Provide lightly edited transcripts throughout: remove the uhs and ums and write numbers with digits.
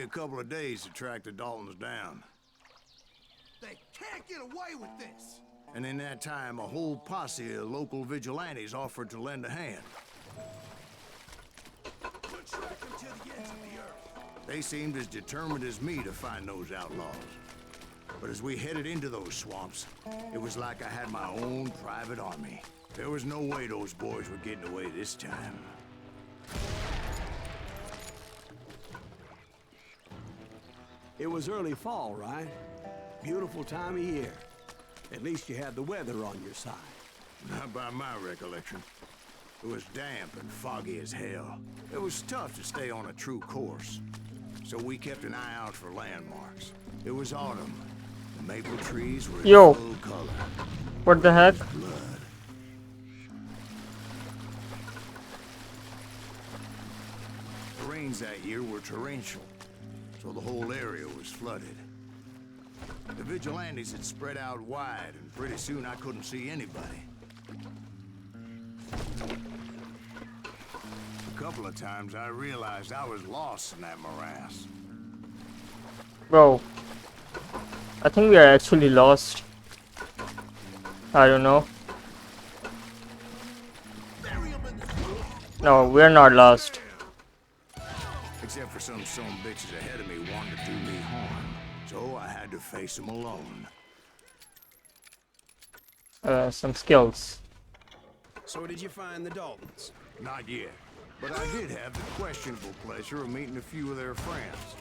a couple of days to track the Daltons down. They can't get away with this! And in that time, a whole posse of local vigilantes offered to lend a hand. We'll track them to the ends of the earth. They seemed as determined as me to find those outlaws. But as we headed into those swamps, it was like I had my own private army. There was no way those boys were getting away this time. It was early fall, right? Beautiful time of year. At least you had the weather on your side. Not by my recollection. It was damp and foggy as hell. It was tough to stay on a true course. So we kept an eye out for landmarks. It was autumn. The maple trees were in full color. What the heck? Blood. The rains that year were torrential, so the whole area was flooded. The vigilantes had spread out wide, and pretty soon I couldn't see anybody. A couple of times I realized I was lost in that morass. Bro, I think we are actually lost. I don't know. No, we're not lost. Except for some bitches ahead of me wanting to do me harm. So I had to face them alone. Some skills. So did you find the Daltons? Not yet. But I did have the questionable pleasure of meeting a few of their friends.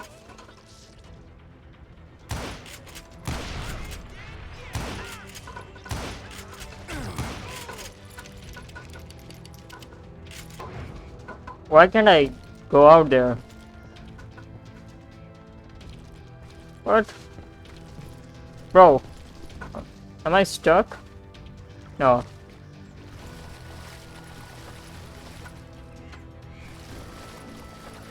Why can't I go out there? What? Bro, am I stuck? No.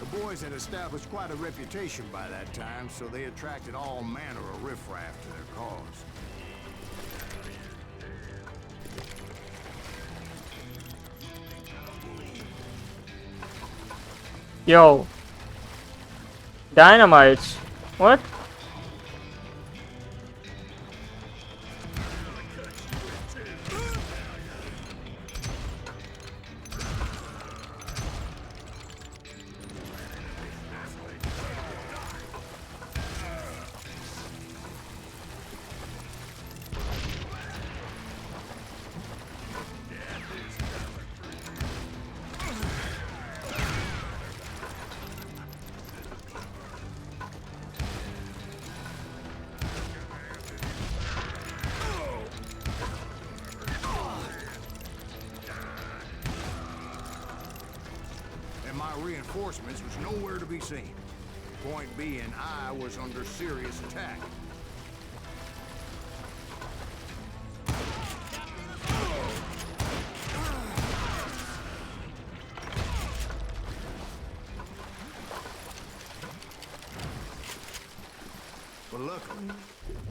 The boys had established quite a reputation by that time, so they attracted all manner of riffraff to their cause. Yo. Dynamite. What? Reinforcements was nowhere to be seen. Point being, I was under serious attack. But luckily,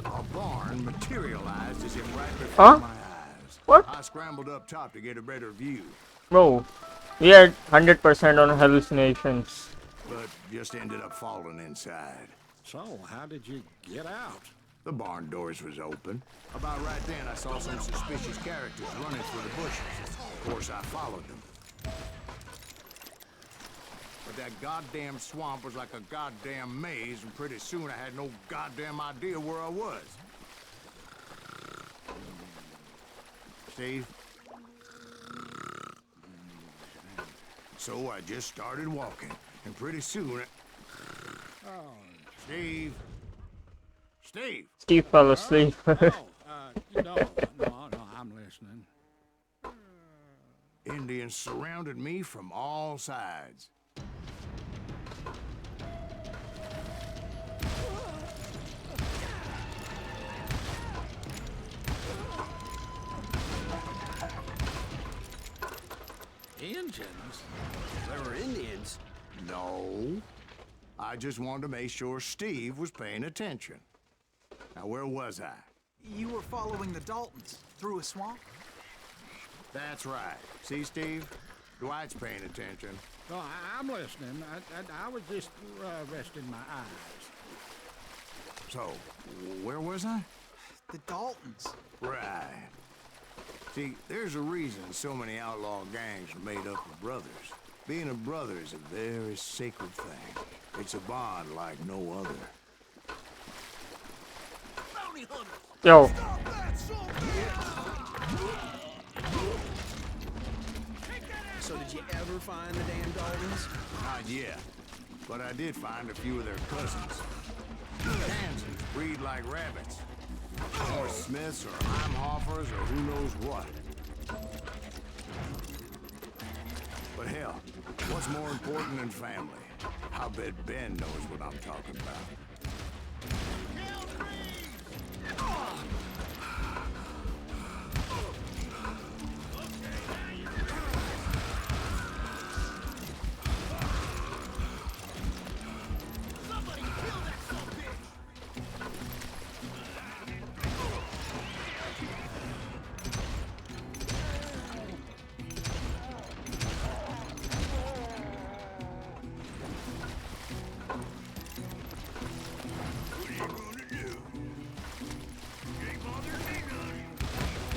a barn materialized as if right before my eyes. What? I scrambled up top to get a better view. Bro, we are 100% on hallucinations. But just ended up falling inside. So, how did you get out? The barn doors was open. About right then, I saw some suspicious characters running through the bushes. Of course, I followed them. But that goddamn swamp was like a goddamn maze, and pretty soon I had no goddamn idea where I was. Steve? So I just started walking, and pretty soon Steve? Steve! Steve fell asleep. No, I'm listening. Indians surrounded me from all sides. Indians? There were Indians? No. I just wanted to make sure Steve was paying attention. Now, where was I? You were following the Daltons through a swamp? That's right. See, Steve? Dwight's paying attention. Oh, I'm listening. I was just resting my eyes. So, where was I? The Daltons. Right. See, there's a reason so many outlaw gangs are made up of brothers. Being a brother is a very sacred thing. It's a bond like no other. Bounty hunters! Yo, Stop that, son! So did you ever find the damn Daltons? Not yet. But I did find a few of their cousins. Kansans breed like rabbits. Or Smiths or Heimhoffers or who knows what. But hell, what's more important than family? I bet Ben knows what I'm talking about.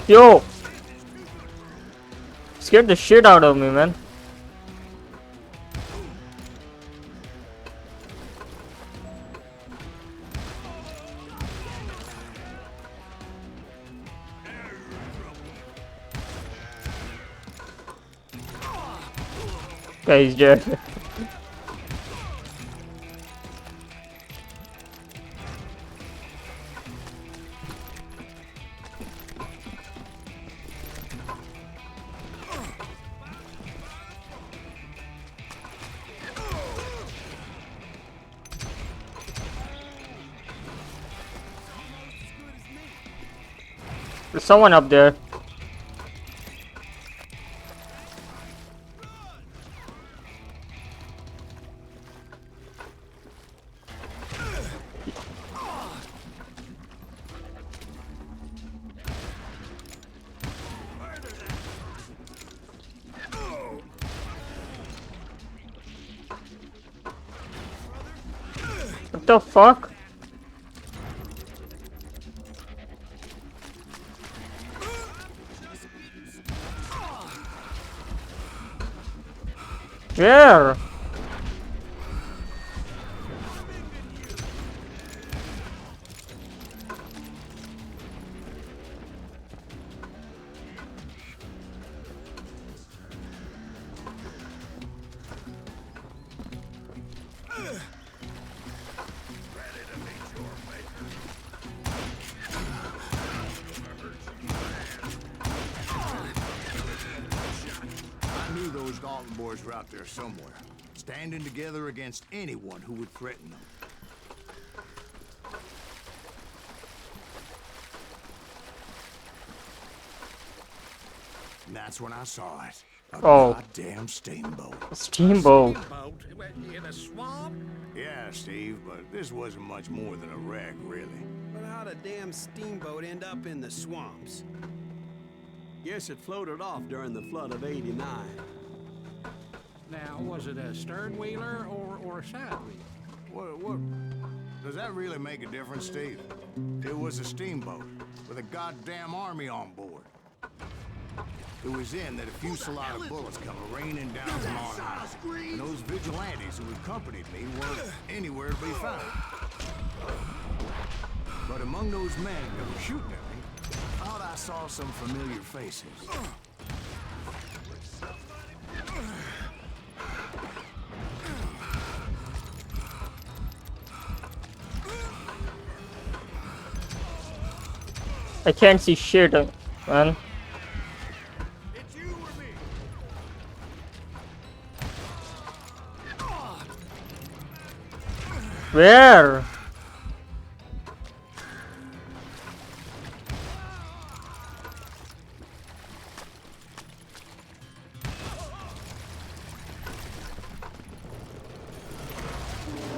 yo, scared the shit out of me, man. Okay, he's dead. There's someone up there. What the fuck? Where? I knew those Dalton boys were out there somewhere, standing together against anyone who would threaten them. And that's when I saw it. A Oh. goddamn steamboat. Steamboat. Boat in a swamp? Yeah, Steve, but this wasn't much more than a wreck, really. But how'd a damn steamboat end up in the swamps? Guess it floated off during the flood of '89. Now, was it a stern wheeler or a side wheel? What? Does that really make a difference, Steve? It was a steamboat with a goddamn army on board. It was then that a fusillade of bullets come raining down from on high. And those vigilantes who accompanied me weren't anywhere to be found. But among those men that were shooting at me, I thought I saw some familiar faces. I can't see shit, man. It's you or me. Where?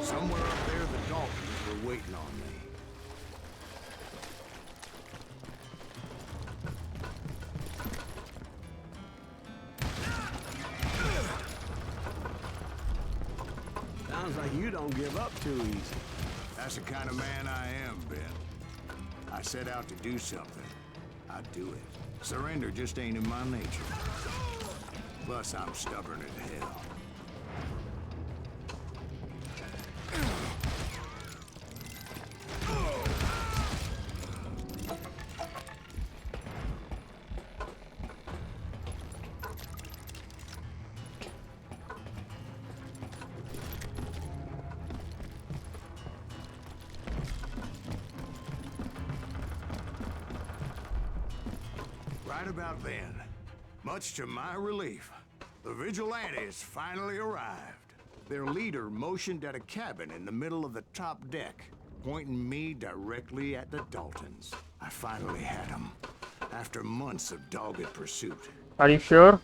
Somewhere up there, the Daltons were waiting on me. you don't give up too easy. That's the kind of man I am, Ben. I set out to do something. I do it. Surrender just ain't in my nature. Plus, I'm stubborn as hell. Right about then, much to my relief, the vigilantes finally arrived. Their leader motioned at a cabin in the middle of the top deck, pointing me directly at the Daltons. I finally had them, after months of dogged pursuit. Are you sure?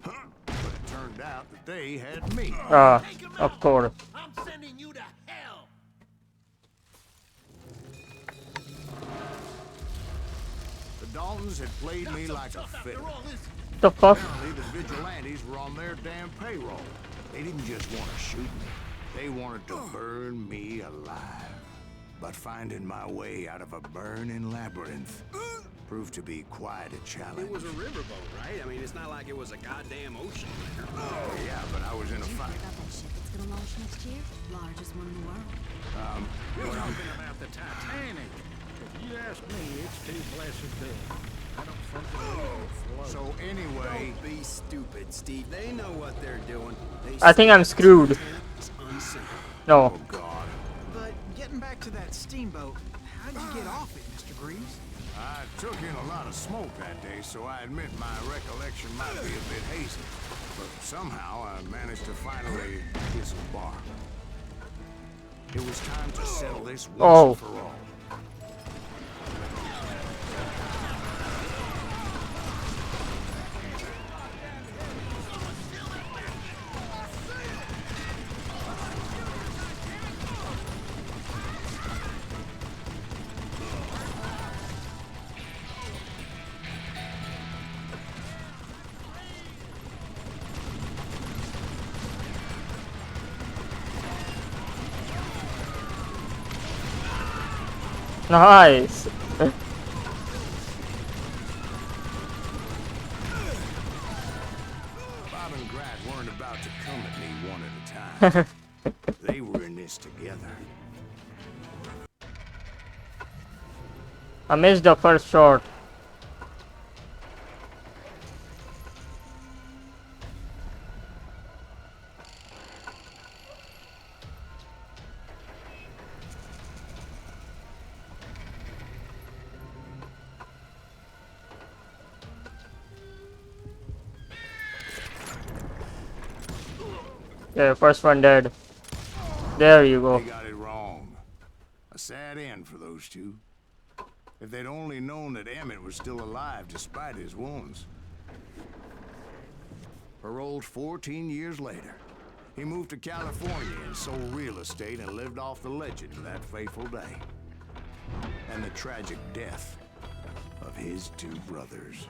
But it turned out that they had me. Of course. I'm sending you to hell. The Daltons had played me like a fiddle. The fuck? Apparently, the vigilantes were on their damn payroll. They didn't just want to shoot me. They wanted to burn me alive. But finding my way out of a burning labyrinth proved to be quite a challenge. It was a riverboat, right? I mean, it's not like it was a goddamn ocean liner. Oh, yeah, but I was in a fight. About that ship that's gonna launch next year? Largest one in the world. You're talking about the Titanic. If you ask me, it's too blessed big. I don't think it'll float. So anyway, Don't be stupid, Steve. They know what they're doing. I think I'm screwed. No. oh God, But getting back to that steamboat, how'd you get off it, Mr. Greaves? I took in a lot of smoke that day, so I admit my recollection might be a bit hazy. But somehow I managed to finally disembark. It was time to settle this once and for all. Nice. Bob and Grat weren't about to come at me one at a time. They were in this together. I missed the first shot. Yeah, first one dead. There you go. They got it wrong. A sad end for those two. If they'd only known that Emmett was still alive despite his wounds. Paroled 14 years later, he moved to California and sold real estate and lived off the legend of that fateful day. And the tragic death of his two brothers.